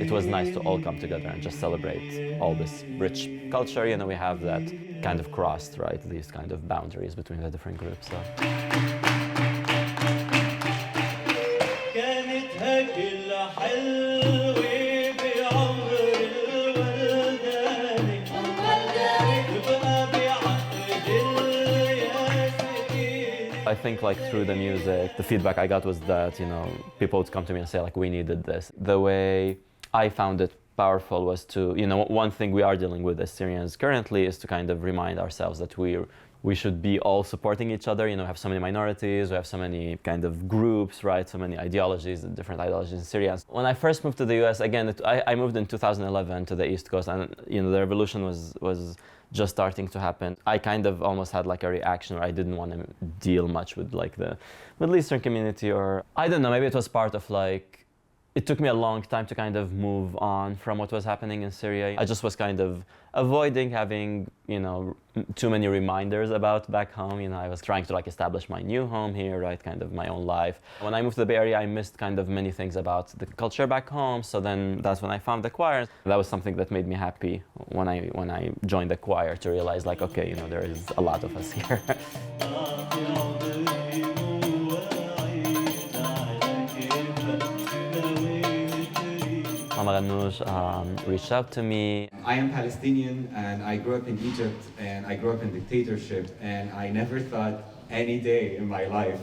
it was nice to all come together and just celebrate all this rich culture. You know, we have that kind of crossed, right, these kind of boundaries between the different groups. So. I think like through the music, the feedback I got was that, you know, people would come to me and say like, we needed this. The way I found it powerful was to, you know, one thing we are dealing with as Syrians currently is to kind of remind ourselves that we should be all supporting each other. You know, we have so many minorities, we have so many kind of groups, right? So many ideologies, different ideologies in Syria. When I first moved to the US, again, I moved in 2011 to the East Coast, and, you know, the revolution was just starting to happen. I kind of almost had like a reaction where I didn't want to deal much with like the Middle Eastern community, or I don't know, maybe it was part of like, it took me a long time to kind of move on from what was happening in Syria. I just was kind of avoiding having, you know, too many reminders about back home. You know, I was trying to like establish my new home here, right, kind of my own life. When I moved to the Bay Area, I missed kind of many things about the culture back home. So then that's when I found the choir. That was something that made me happy when I joined the choir, to realize like, okay, you know, there is a lot of us here. Mama Ghanoush reached out to me. I am Palestinian and I grew up in Egypt and I grew up in dictatorship, and I never thought any day in my life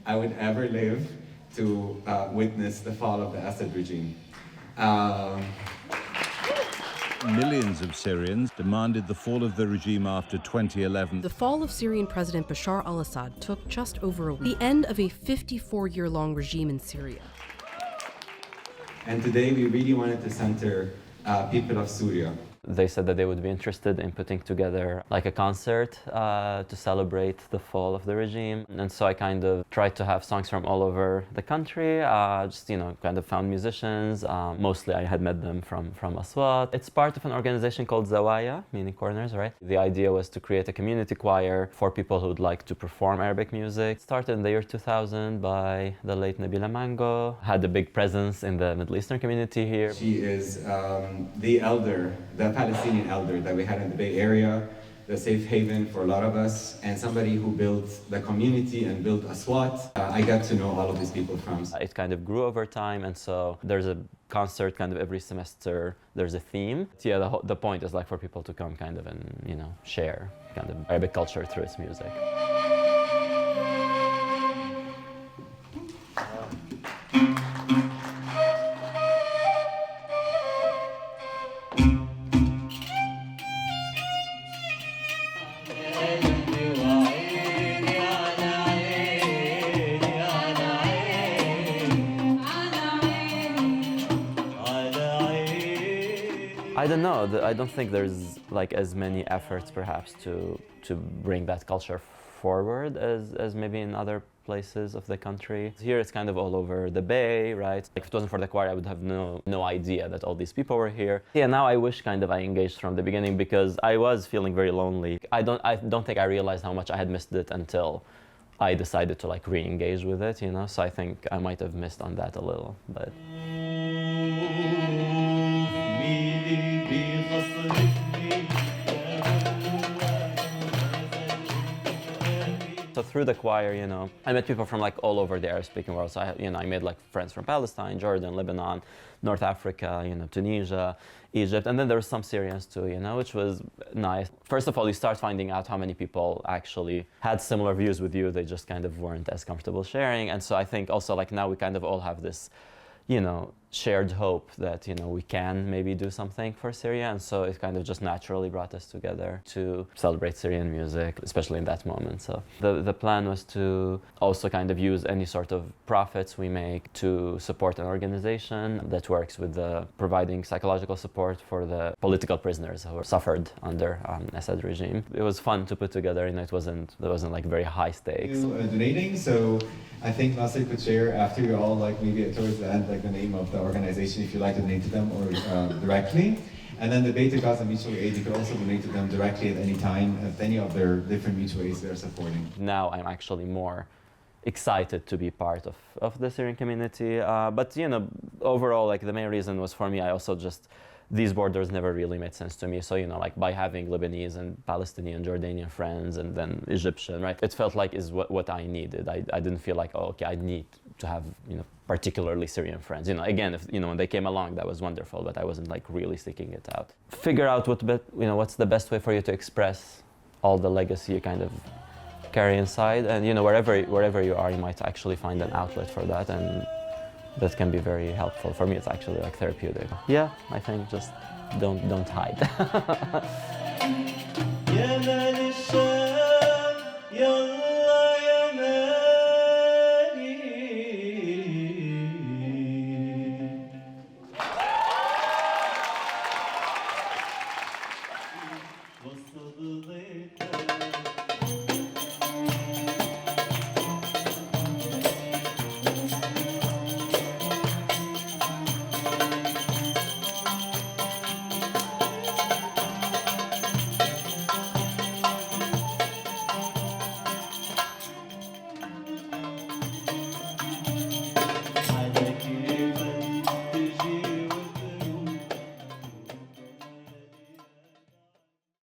I would ever live to witness the fall of the Assad regime. Millions of Syrians demanded the fall of the regime after 2011. The fall of Syrian President Bashar al-Assad took just over a week. The end of a 54-year-long regime in Syria. And today we really wanted to center people of Syria. They said that they would be interested in putting together like a concert to celebrate the fall of the regime. And so I kind of tried to have songs from all over the country, just, you know, kind of found musicians. Mostly I had met them from Aswat. It's part of an organization called Zawaya, meaning corners, right? The idea was to create a community choir for people who would like to perform Arabic music. It started in the year 2000 by the late Nabila Mango. Had a big presence in the Middle Eastern community here. She is the elder, the Palestinian elder that we had in the Bay Area, the safe haven for a lot of us, and somebody who built the community and built Aswat. I got to know all of these people from. It kind of grew over time, and so there's a concert kind of every semester. There's a theme. Yeah, the point is like for people to come kind of and, you know, share kind of Arabic culture through its music. I don't know. I don't think there's like as many efforts perhaps to bring that culture forward as maybe in other places of the country. Here it's kind of all over the Bay, right? If it wasn't for the choir, I would have no idea that all these people were here. Yeah, now I wish kind of I engaged from the beginning, because I was feeling very lonely. I don't think I realized how much I had missed it until I decided to like re-engage with it, you know? So I think I might have missed on that a little, but. So through the choir, you know, I met people from like all over the Arab-speaking world. So I made like friends from Palestine, Jordan, Lebanon, North Africa, you know, Tunisia, Egypt, and then there were some Syrians too, you know, which was nice. First of all, you start finding out how many people actually had similar views with you. They just kind of weren't as comfortable sharing. And so I think also like now we kind of all have this, you know, shared hope that, you know, we can maybe do something for Syria. And so it kind of just naturally brought us together to celebrate Syrian music, especially in that moment. So the plan was to also kind of use any sort of profits we make to support an organization that works with providing psychological support for the political prisoners who suffered under Assad regime. It was fun to put together, and there wasn't like very high stakes. Donating, so I think Nasser could share after you all, like maybe towards the end, like the name of the organization if you'd like to donate to them or directly. And then the Beta Gaza Mutual Aid, you could also donate to them directly at any time at any of their different mutual aids they're supporting. Now I'm actually more excited to be part of the Syrian community. But you know, overall, like the main reason was for me, I also just, these borders never really made sense to me. So, you know, like by having Lebanese and Palestinian, Jordanian friends and then Egyptian, right? It felt like is what I needed. I didn't feel like, oh, okay, I need to have, you know, particularly Syrian friends. You know, again, if, you know, when they came along, that was wonderful, but I wasn't like really seeking it out. Figure out what's the best way for you to express all the legacy you kind of carry inside. And, you know, wherever you are, you might actually find an outlet for that. And that can be very helpful. For me, it's actually like therapeutic. Yeah, I think just don't hide.